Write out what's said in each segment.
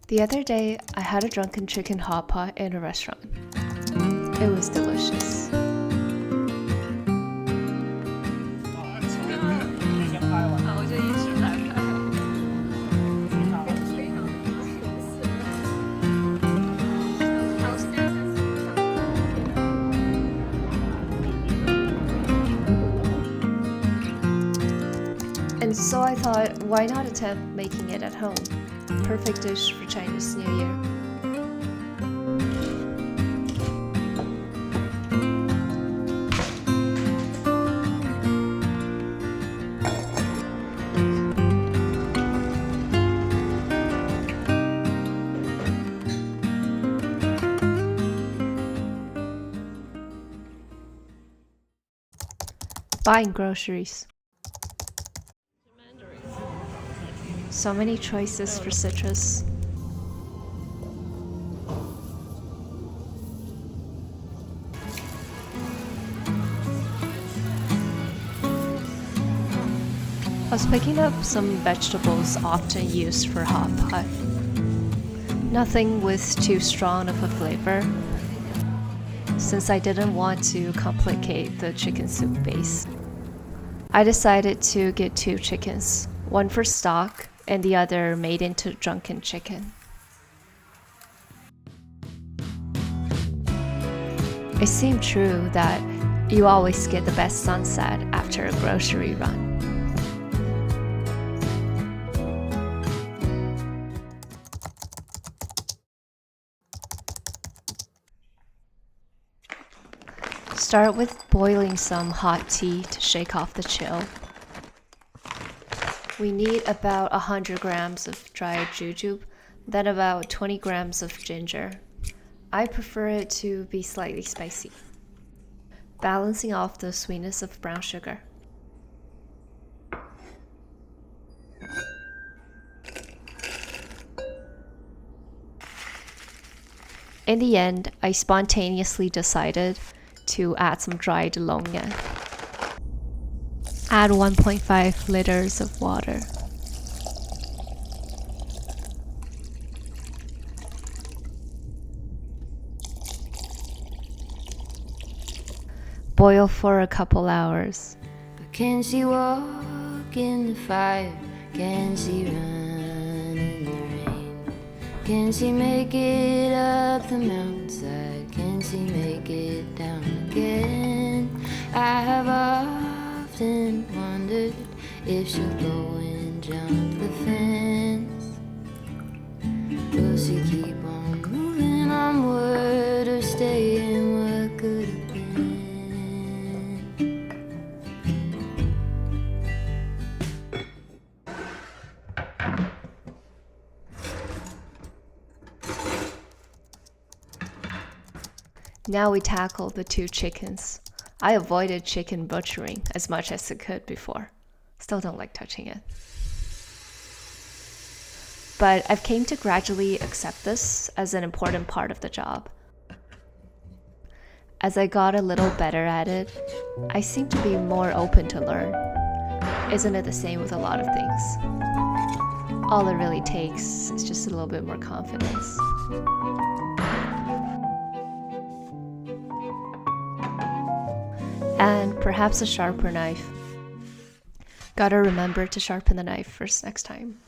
The other day, I had a drunken chicken hot pot in a restaurant. It was delicious. And so I thought, why not attempt making it at home? Perfect dish for Chinese New Year. Buying groceries. So many choices for citrus. I was picking up some vegetables often used for hot pot. Nothing with too strong of a flavor, since I didn't want to complicate the chicken soup base. I decided to get 2 chickens, one for stock and the other made into drunken chicken. It seemed true that you always get the best sunset after a grocery run. Start with boiling some hot tea to shake off the chill. We need about 100 grams of dried jujube, then about 20 grams of ginger. I prefer it to be slightly spicy, balancing off the sweetness of brown sugar. In the end, I spontaneously decided to add some dried longan. Add 1.5 liters of water. Boil for a couple hours. But can she walk in the fire? Can she run in the rain? Can she make it up the mountainside? Can she make it down again? I have often wondered if she'll go and jump the fence. Will she keep on moving onward or stay in what could have been? Now we tackle the 2 chickens. I avoided chicken butchering as much as I could before. Still don't like touching it. But I've came to gradually accept this as an important part of the job. As I got a little better at it, I seem to be more open to learn. Isn't it the same with a lot of things? All it really takes is just a little bit more confidence. And perhaps a sharper knife. Gotta remember to sharpen the knife first next time.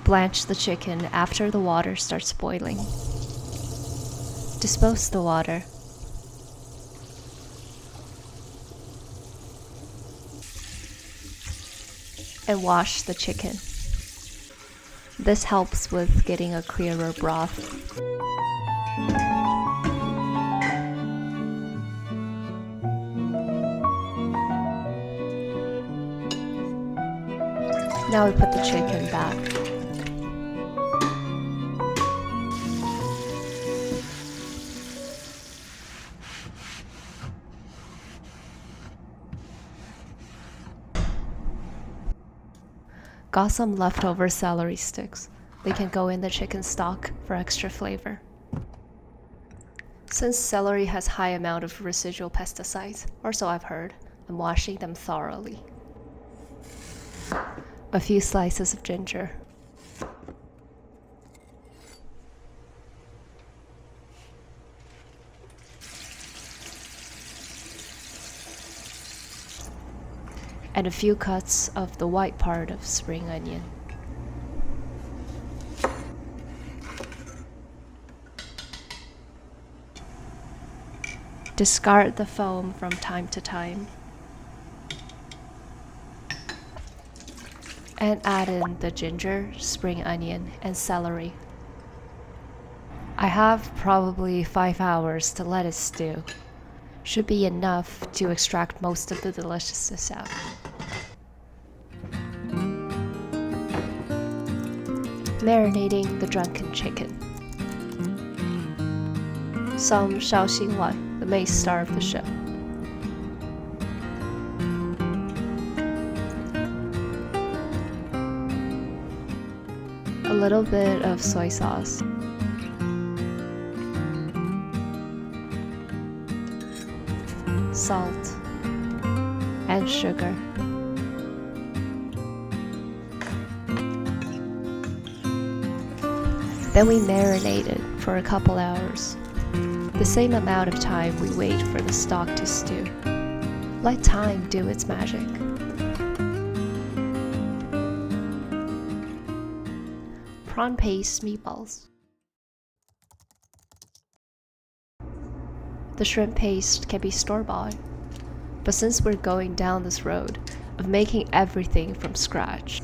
Blanch the chicken after the water starts boiling. Dispose the water. And wash the chicken. This helps with getting a clearer broth. Now we put the chicken back. Got some leftover celery sticks. They can go in the chicken stock for extra flavor. Since celery has high amount of residual pesticides, or so I've heard, I'm washing them thoroughly. A few slices of ginger. And a few cuts of the white part of spring onion. Discard the foam from time to time. And add in the ginger, spring onion, and celery. I have probably 5 hours to let it stew. Should be enough to extract most of the deliciousness out. Marinating the drunken chicken. Some shaoxingwan, the main star of the show. A little bit of soy sauce. Salt and sugar. Then we marinate it for a couple hours. The same amount of time we wait for the stock to stew. Let time do its magic. Prawn paste meatballs. The shrimp paste can be store-bought, but since we're going down this road of making everything from scratch,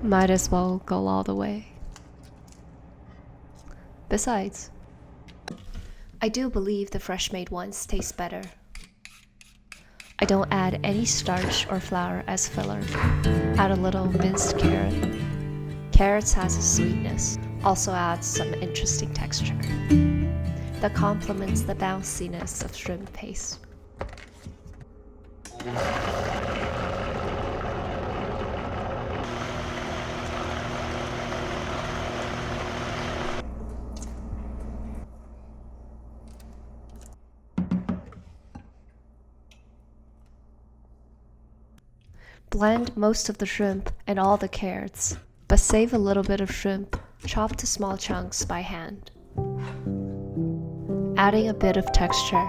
might as well go all the way. Besides, I do believe the fresh-made ones taste better. I don't add any starch or flour as filler. Add a little minced carrot. Carrots has a sweetness, also adds some interesting texture that complements the bounciness of shrimp paste. Blend most of the shrimp and all the carrots, but save a little bit of shrimp chopped to small chunks by hand, adding a bit of texture.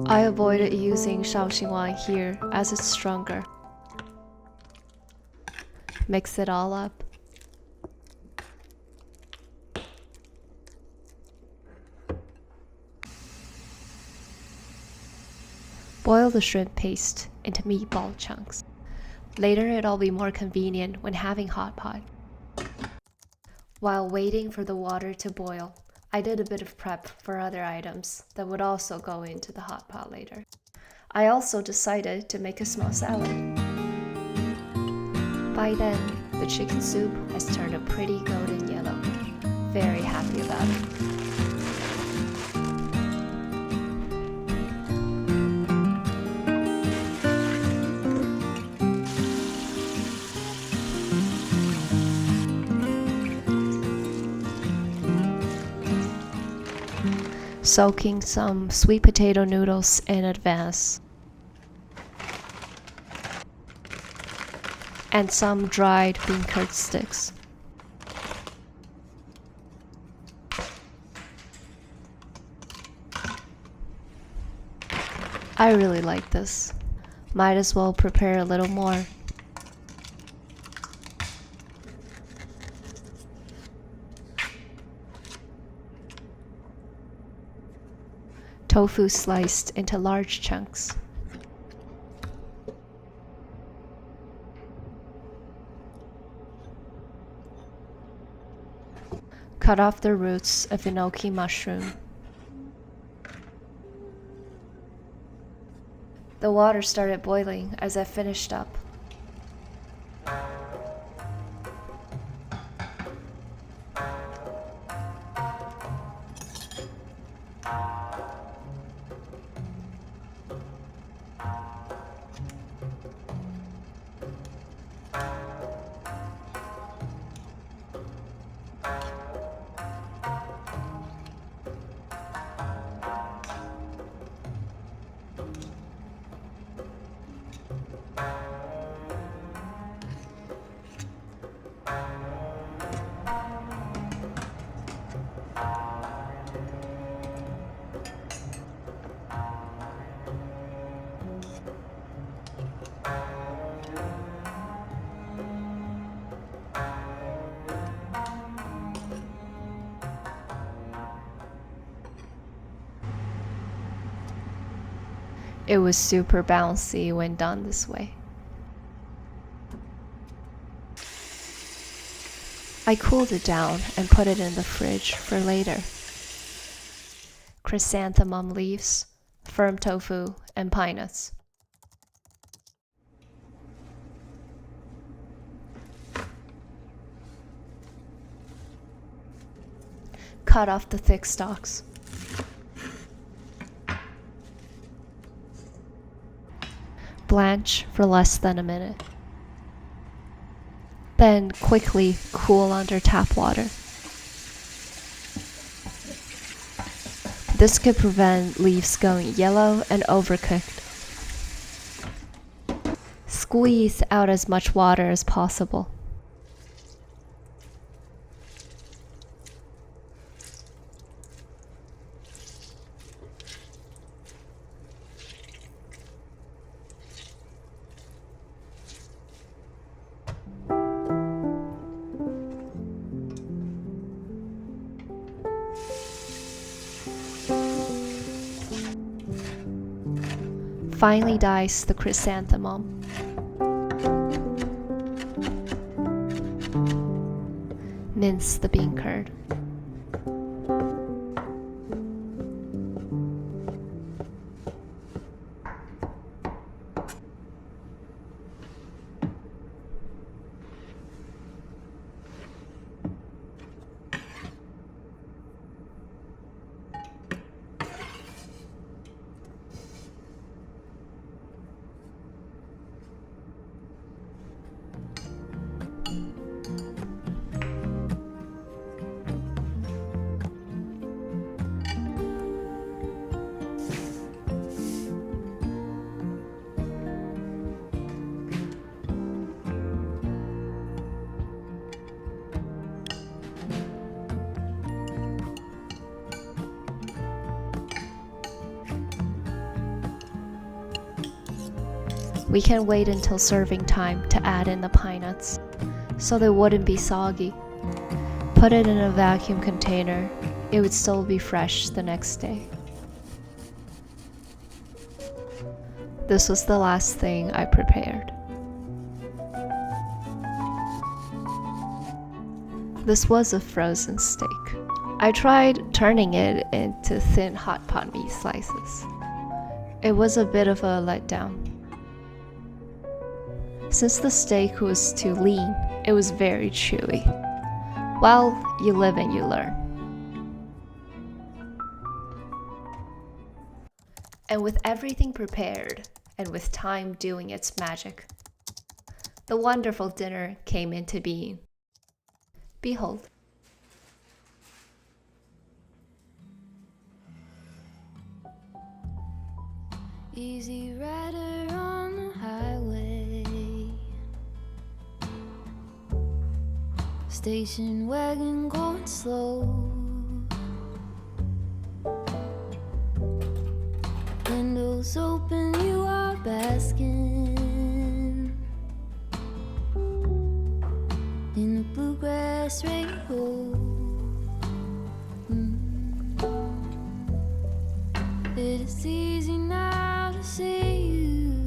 I avoided using shaoxingwan here as it's stronger. Mix it all up. Boil the shrimp paste into meatball chunks. Later it'll be more convenient when having hot pot. While waiting for the water to boil, I did a bit of prep for other items that would also go into the hot pot later. I also decided to make a small salad. By then, the chicken soup has turned a pretty golden yellow. Very happy about it. Soaking some sweet potato noodles in advance, and some dried bean curd sticks. I really like this. Might as well prepare a little more. Tofu sliced into large chunks. Cut off the roots of enoki mushroom. The water started boiling as I finished up. It was super bouncy when done this way. I cooled it down and put it in the fridge for later. Chrysanthemum leaves, firm tofu, and pine nuts. Cut off the thick stalks. Blanch for less than a minute. Then quickly cool under tap water. This could prevent leaves going yellow and overcooked. Squeeze out as much water as possible. Finely dice the chrysanthemum. Mince the bean curd. We can wait until serving time to add in the pine nuts, so they wouldn't be soggy. Put it in a vacuum container, it would still be fresh the next day. This was the last thing I prepared. This was a frozen steak. I tried turning it into thin hot pot meat slices. It was a bit of a letdown. Since the steak was too lean, it was very chewy. Well, you live and you learn. And with everything prepared, and with time doing its magic, the wonderful dinner came into being. Behold. Easy rider on the highway, station wagon going slow, windows open, you are basking in the bluegrass rainbow. It is easy now to see you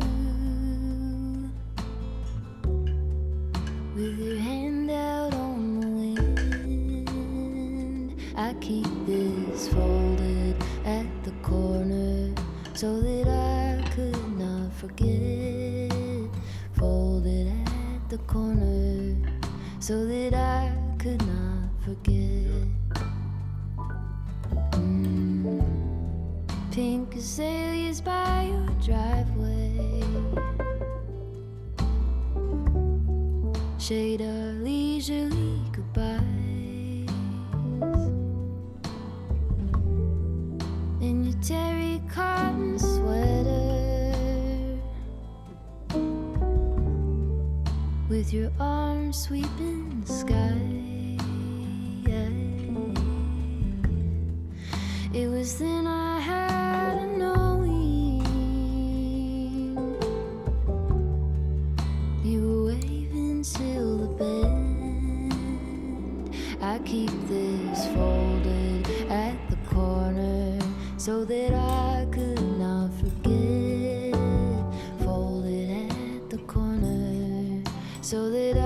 with your hand out on the wind. keep this folded at the corner so that I could not forget. Folded at the corner so that I could not forget. Pink azaleas by your driveway shade our leisurely goodbyes. In your terry cotton sweater with your arms sweeping the sky. It was then I had a knowing. You were waving till the bend. I keep this folded at the corner so that I could not forget. Folded at the corner so that